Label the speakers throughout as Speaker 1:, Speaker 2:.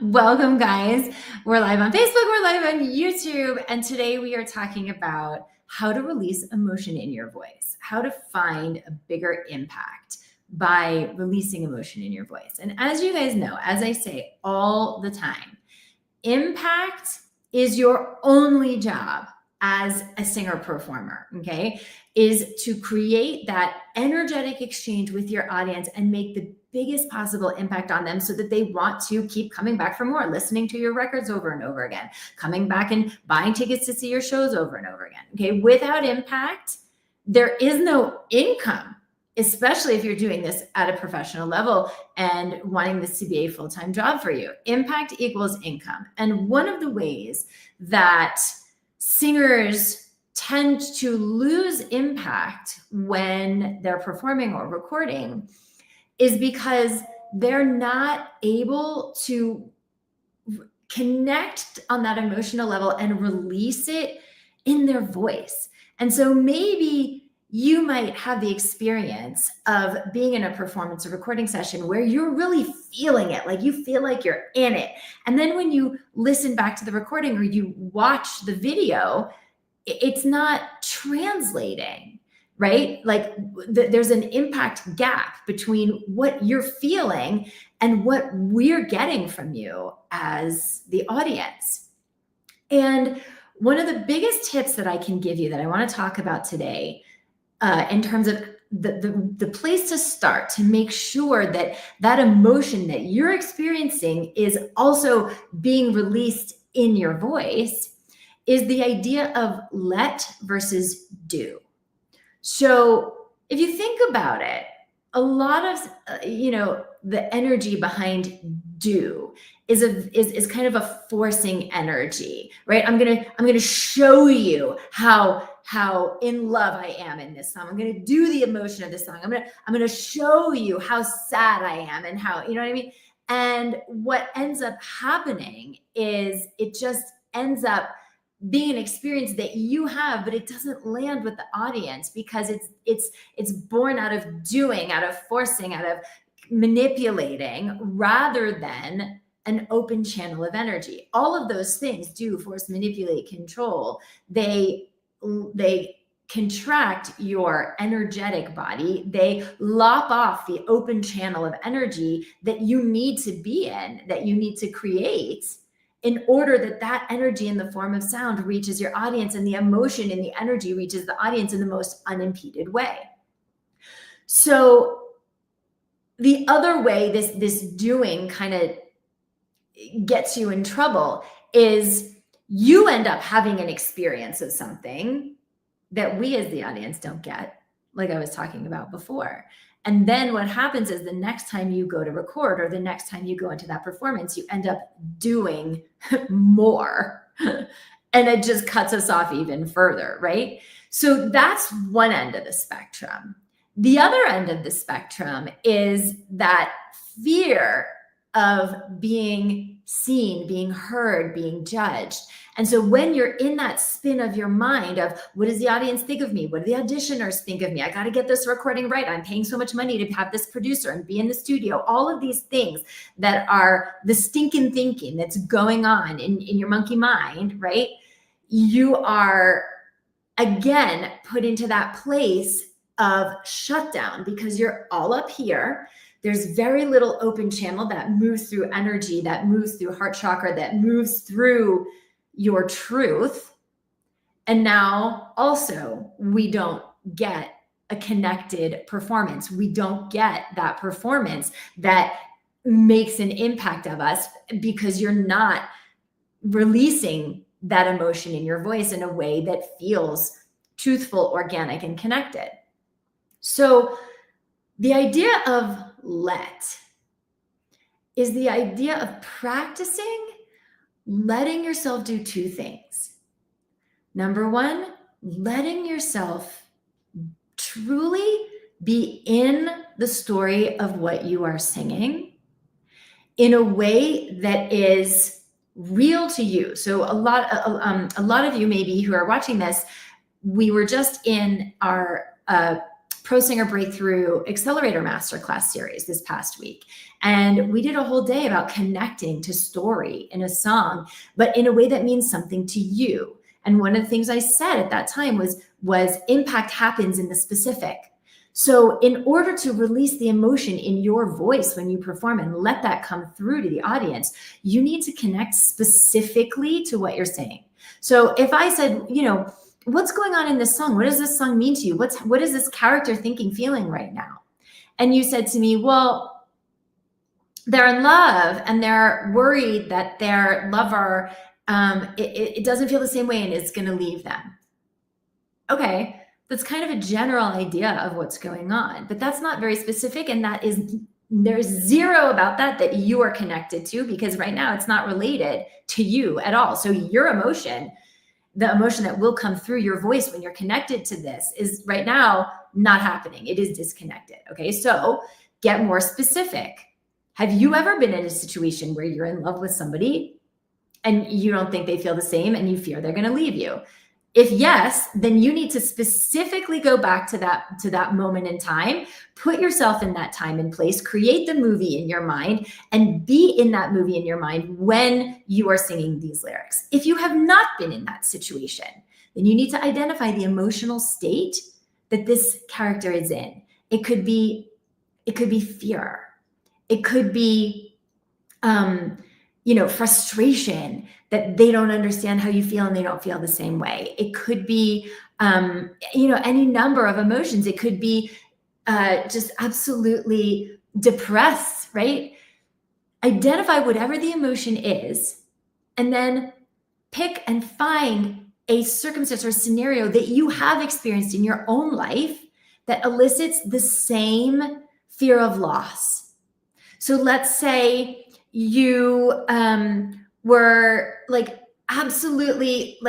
Speaker 1: Welcome, guys. We're live on Facebook, we're live on YouTube, and today we are talking about how to release emotion in your voice, how to find a bigger impact by releasing emotion in your voice. And as you guys know, as I say all the time, impact is your only job as a singer performer, okay? Is to create that energetic exchange with your audience and make the biggest possible impact on them so that they want to keep coming back for more, listening to your records over and over again, coming back and buying tickets to see your shows over and over again, okay? Without impact, there is no income, especially if you're doing this at a professional level and wanting this to be a full-time job for you. Impact equals income. And one of the ways that singers tend to lose impact when they're performing or recording is because they're not able to connect on that emotional level and release it in their voice. And so maybe you might have the experience of being in a performance or recording session where you're really feeling it, like you feel like you're in it. And then when you listen back to the recording or you watch the video, it's not translating, right? Like there's an impact gap between what you're feeling and what we're getting from you as the audience. And one of the biggest tips that I can give you that I want to talk about today in terms of the place to start to make sure that that emotion that you're experiencing is also being released in your voice is the idea of let versus do. So if you think about it, a lot of the energy behind do is kind of a forcing energy, right? I'm gonna show you how in love I am in this song. I'm gonna do the emotion of this song. I'm gonna show you how sad I am and how, you know what I mean? And what ends up happening is it just ends up being an experience that you have, but it doesn't land with the audience because it's born out of doing, out of forcing, out of manipulating, rather than an open channel of energy. All of those things do force, manipulate, control. They contract your energetic body. They lop off the open channel of energy that you need to be in, that you need to create in order that that energy in the form of sound reaches your audience and the emotion and the energy reaches the audience in the most unimpeded way. So the other way this doing kind of gets you in trouble is you end up having an experience of something that we as the audience don't get, like I was talking about before. And then what happens is the next time you go to record or the next time you go into that performance, you end up doing more and it just cuts us off even further, right? So that's one end of the spectrum. The other end of the spectrum is that fear of being seen, being heard, being judged. And so when you're in that spin of your mind of what does the audience think of me? What do the auditioners think of me? I got to get this recording right. I'm paying so much money to have this producer and be in the studio. All of these things that are the stinking thinking that's going on in your monkey mind, right? You are again put into that place of shutdown because you're all up here. There's very little open channel that moves through energy, that moves through heart chakra, that moves through your truth. And now also we don't get a connected performance. We don't get that performance that makes an impact of us because you're not releasing that emotion in your voice in a way that feels truthful, organic, and connected. So the idea of let is the idea of practicing letting yourself do two things. Number one, letting yourself truly be in the story of what you are singing in a way that is real to you. So a lot of you maybe who are watching this, we were just in our Pro Singer Breakthrough Accelerator Masterclass series this past week. And we did a whole day about connecting to story in a song, but in a way that means something to you. And one of the things I said at that time was impact happens in the specific. So in order to release the emotion in your voice when you perform and let that come through to the audience, you need to connect specifically to what you're saying. So if I said, what's going on in this song? What does this song mean to you? What is this character thinking, feeling right now? And you said to me, well, they're in love and they're worried that their lover, it doesn't feel the same way and it's going to leave them. Okay, that's kind of a general idea of what's going on, but that's not very specific. And there's zero about that you are connected to, because right now it's not related to you at all. So your emotion, the emotion that will come through your voice when you're connected to this, is right now not happening. It is disconnected. Okay, so get more specific. Have you ever been in a situation where you're in love with somebody and you don't think they feel the same and you fear they're going to leave you? If yes, then you need to specifically go back to that moment in time, put yourself in that time and place, create the movie in your mind, and be in that movie in your mind when you are singing these lyrics. If you have not been in that situation, then you need to identify the emotional state that this character is in. It could be fear. It could be, frustration that they don't understand how you feel and they don't feel the same way. It could be, any number of emotions. It could be just absolutely depressed, right? Identify whatever the emotion is, and then pick and find a circumstance or a scenario that you have experienced in your own life that elicits the same fear of loss. So let's say you were absolutely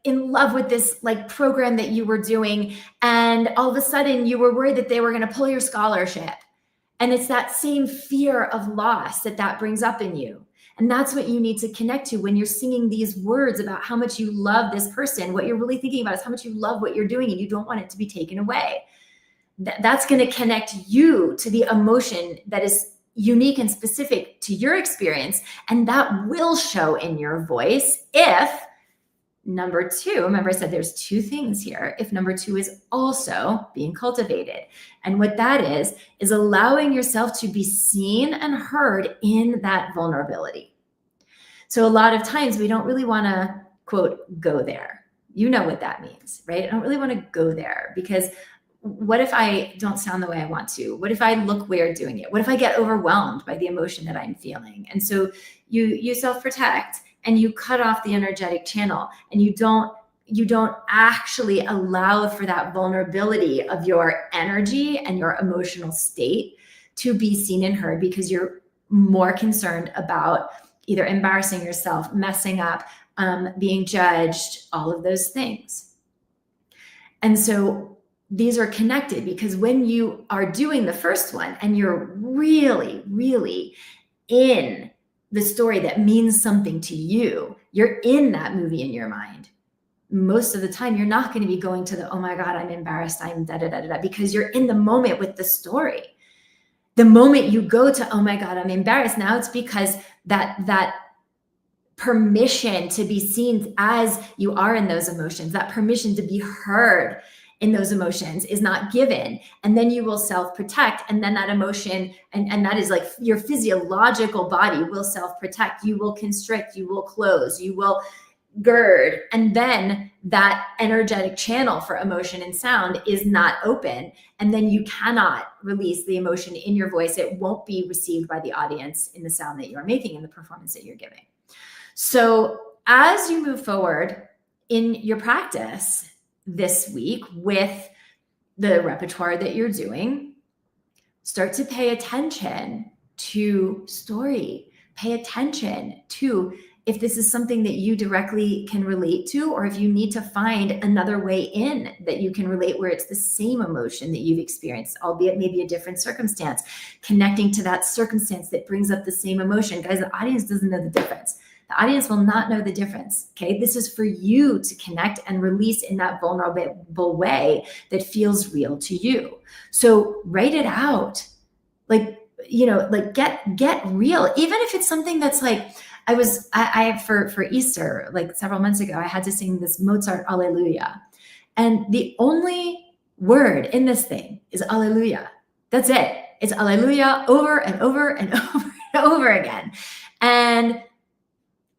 Speaker 1: in love with this program that you were doing, and all of a sudden you were worried that they were going to pull your scholarship. And it's that same fear of loss that brings up in you. And that's what you need to connect to when you're singing these words about how much you love this person. What you're really thinking about is how much you love what you're doing and you don't want it to be taken away. That's going to connect you to the emotion that is unique and specific to your experience. And that will show in your voice if number two, remember I said there's two things here, if number two is also being cultivated. And what that is allowing yourself to be seen and heard in that vulnerability. So a lot of times we don't really want to, quote, go there. You know what that means, right? I don't really want to go there, because what if I don't sound the way I want to? What if I look weird doing it? What if I get overwhelmed by the emotion that I'm feeling? And so you self-protect and you cut off the energetic channel, and you don't actually allow for that vulnerability of your energy and your emotional state to be seen and heard, because you're more concerned about either embarrassing yourself, messing up, being judged, all of those things. And so these are connected, because when you are doing the first one and you're really, really in the story that means something to you, you're in that movie in your mind. Most of the time, you're not going to be going to the, oh my God, I'm embarrassed, I'm da-da-da-da-da, because you're in the moment with the story. The moment you go to, oh my God, I'm embarrassed, now it's because that permission to be seen as you are in those emotions, that permission to be heard in those emotions is not given. And then you will self-protect. And then that emotion, and that is your physiological body will self-protect. You will constrict, you will close, you will gird. And then that energetic channel for emotion and sound is not open. And then you cannot release the emotion in your voice. It won't be received by the audience in the sound that you're making, in the performance that you're giving. So as you move forward in your practice this week with the repertoire that you're doing, start to pay attention to story. Pay attention to if this is something that you directly can relate to, or if you need to find another way in that you can relate, where it's the same emotion that you've experienced, albeit maybe a different circumstance, connecting to that circumstance that brings up the same emotion. Guys, the audience doesn't know the difference. The audience will not know the difference. Okay. This is for you to connect and release in that vulnerable way that feels real to you. So write it out. Like, get real. Even if it's something that's like, I for Easter, like several months ago, I had to sing this Mozart Alleluia. And the only word in this thing is Alleluia. That's it. It's Alleluia over and over and over and over again. And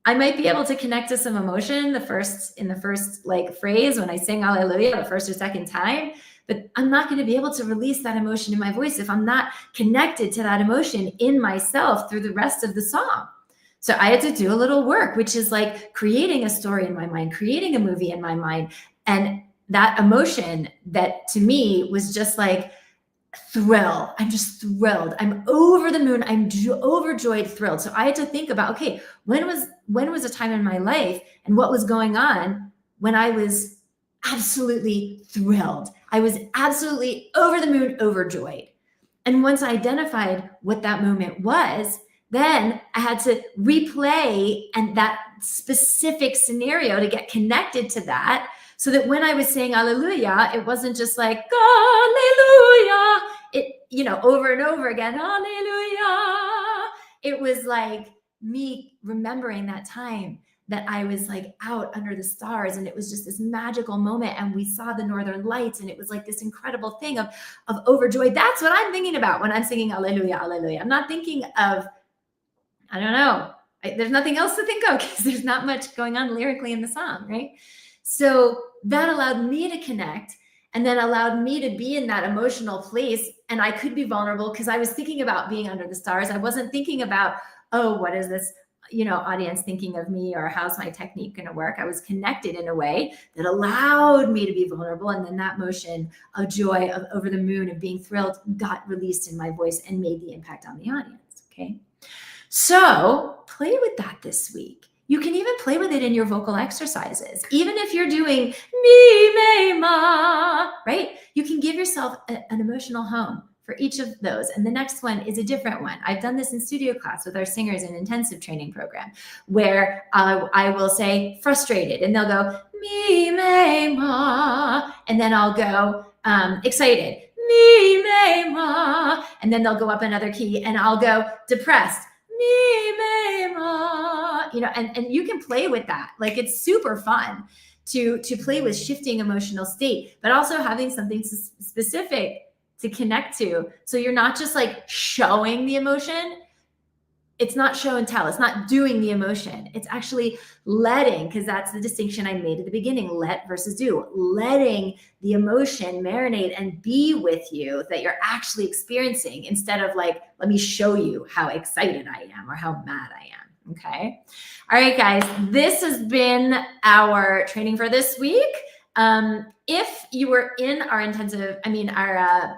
Speaker 1: I might be able to connect to some emotion in the first like phrase when I sing Alleluia the first or second time, but I'm not going to be able to release that emotion in my voice if I'm not connected to that emotion in myself through the rest of the song. So I had to do a little work, which is like creating a story in my mind, creating a movie in my mind. And that emotion that to me was just like thrill. I'm just thrilled. I'm over the moon. I'm overjoyed, thrilled. So I had to think about, okay, when was a time in my life and what was going on when I was absolutely thrilled? I was absolutely over the moon, overjoyed. And once I identified what that moment was, then I had to replay and that specific scenario to get connected to that, so that when I was saying Alleluia, it wasn't just like Alleluia, over and over again, Alleluia. It was like me remembering that time that I was like out under the stars, and it was just this magical moment, and we saw the northern lights, and it was like this incredible thing of overjoyed. That's what I'm thinking about when I'm singing Alleluia, Alleluia. I'm not thinking of, I don't know, there's nothing else to think of because there's not much going on lyrically in the song, right? So that allowed me to connect, and then allowed me to be in that emotional place. And I could be vulnerable because I was thinking about being under the stars. I wasn't thinking about, oh, what is this, audience thinking of me, or how's my technique going to work? I was connected in a way that allowed me to be vulnerable. And then that motion of joy, of over the moon, of being thrilled, got released in my voice and made the impact on the audience. Okay. So play with that this week. You can even play with it in your vocal exercises. Even if you're doing mi, me, ma, right? You can give yourself an emotional home for each of those. And the next one is a different one. I've done this in studio class with our singers in intensive training program, where I will say frustrated, and they'll go mi, me, ma. And then I'll go excited, mi, me, ma. And then they'll go up another key, and I'll go depressed, mi, me, ma. And you can play with that. Like, it's super fun to play with shifting emotional state, but also having something specific to connect to. So you're not just like showing the emotion. It's not show and tell. It's not doing the emotion. It's actually letting, because that's the distinction I made at the beginning, let versus do. Letting the emotion marinate and be with you that you're actually experiencing, instead of like, let me show you how excited I am or how mad I am. Okay. All right, guys, this has been our training for this week. If you were in our our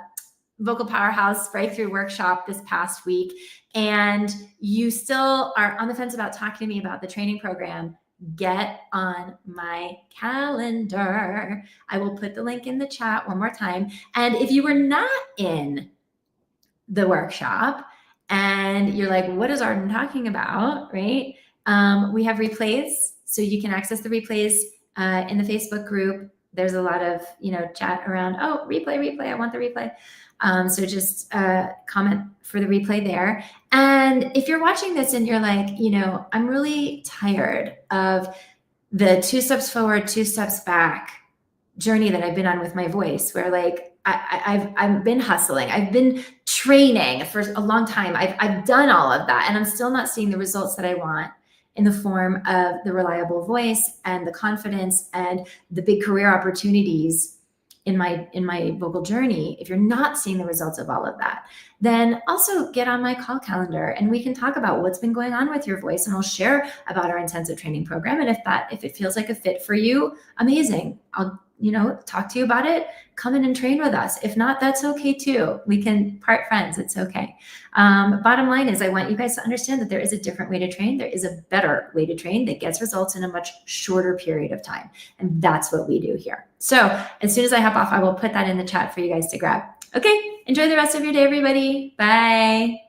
Speaker 1: Vocal Powerhouse Breakthrough Workshop this past week, and you still are on the fence about talking to me about the training program, get on my calendar. I will put the link in the chat one more time. And if you were not in the workshop and you're like, what is Arden talking about, right? We have replays, so you can access the replays in the Facebook group. There's a lot of, chat around, oh, replay, I want the replay. So just comment for the replay there. And if you're watching this and you're like, I'm really tired of the 2 steps forward, 2 steps back journey that I've been on with my voice, where like I've been hustling, I've been training for a long time, I've done all of that, and I'm still not seeing the results that I want in the form of the reliable voice and the confidence and the big career opportunities in my vocal journey. If you're not seeing the results of all of that, then also get on my call calendar, and we can talk about what's been going on with your voice, and I'll share about our intensive training program. And if it feels like a fit for you, amazing. I'll talk to you about it. Come in and train with us. If not, that's okay too. We can part friends. It's okay. Bottom line is, I want you guys to understand that there is a different way to train. There is a better way to train that gets results in a much shorter period of time. And that's what we do here. So as soon as I hop off, I will put that in the chat for you guys to grab. Okay. Enjoy the rest of your day, everybody. Bye.